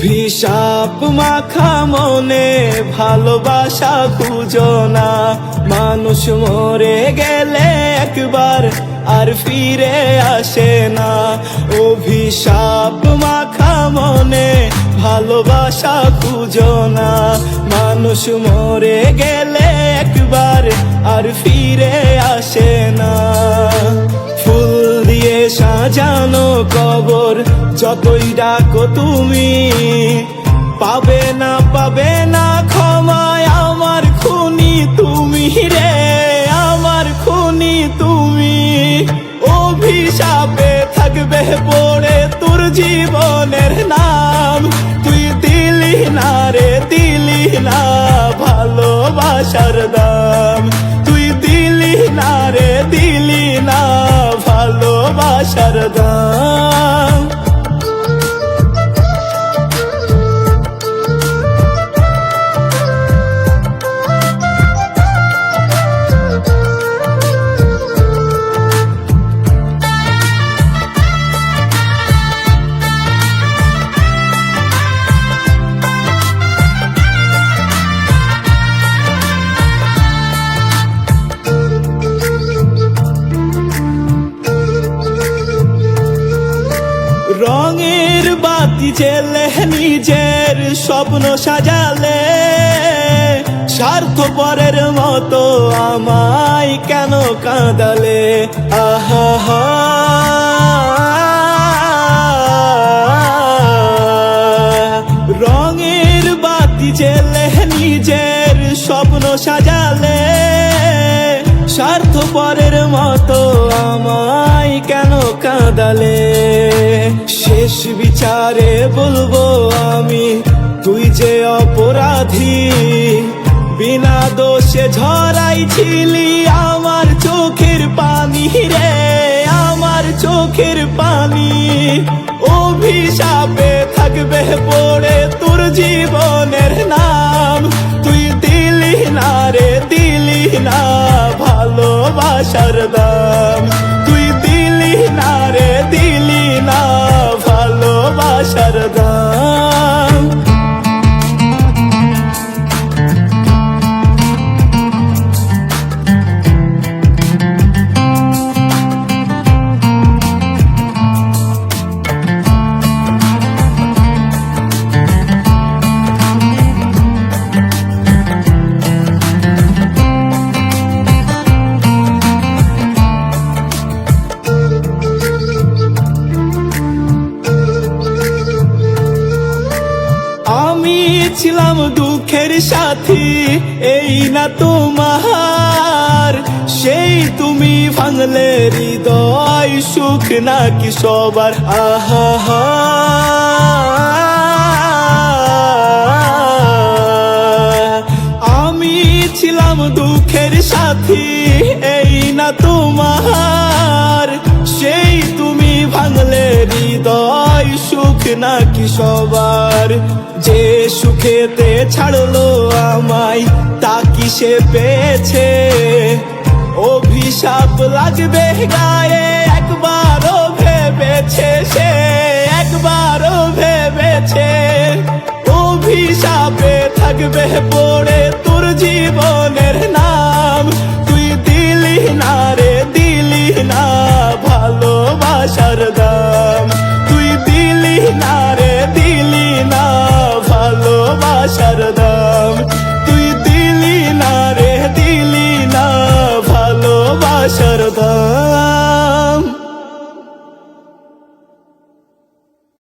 অভিশাপ মাখা মনে ভালোবাসা খুঁজো না, মানুষ মরে গেলে একবার আর ফিরে আসে না। অভিশাপ মাখা মনে ভালোবাসা খুঁজো না, মানুষ মরে গেলে একবার আর ফিরে আসে না। ফুল দিয়ে সাজানো কবর যতই ডাকো তুমি, পাবে না ক্ষমায় আমার খুনি তুমি রে, আমার খুনি তুমি। অভিশাপে থাকবে পড়ে তোর জীবনের নাম, তুই দিলি না রে, দিলি না ভালোবাসার দাম, তুই দিলি না রে, দিলি না ভালোবাসার দাম। রঙের বাতি জেলে নিজের স্বপ্ন সাজালে, স্বার্থপরের মতো আমায় কেন কাঁদালে? আহা হা, রঙের বাতি জেলে নিজের স্বপ্ন সাজালে, স্বার্থপরের মতো আমায় কেন কাঁদালে? শেষ বিচারে বলবো আমি, তুই যে অপরাধী, বিনা দোষে ঝরাইছিলি আমার চোখের পানি রে, আমার চোখের পানি। অভিশাপে থাকবে পড়ে তোর জীবনের নাম, তুই দিলি না রে, দিলি না ভালোবাসার দাম, তুই দিলি না রে, দিলি না ভালোবাসার দাম। ছিলাম দুঃখের সাথী, এই না তোমার, সেই তুমি ভাঙলে হৃদয়, সুখ নাকি সবার? আহা হা, আমি ছিলাম দুঃখের সাথী, এই না তোমার, সেই তুমি ভাঙলে হৃদয়, সুখ নাকি সবার? যে সুখেতে ছাড়লো আমায় তা কি সে পেয়েছে? অভিশাপ লাগবে গায়ে একবারও ভেবেছে সে, একবারও ভেবেছে? অভিশাপে থাকবে পড়ে তোর জীবনের না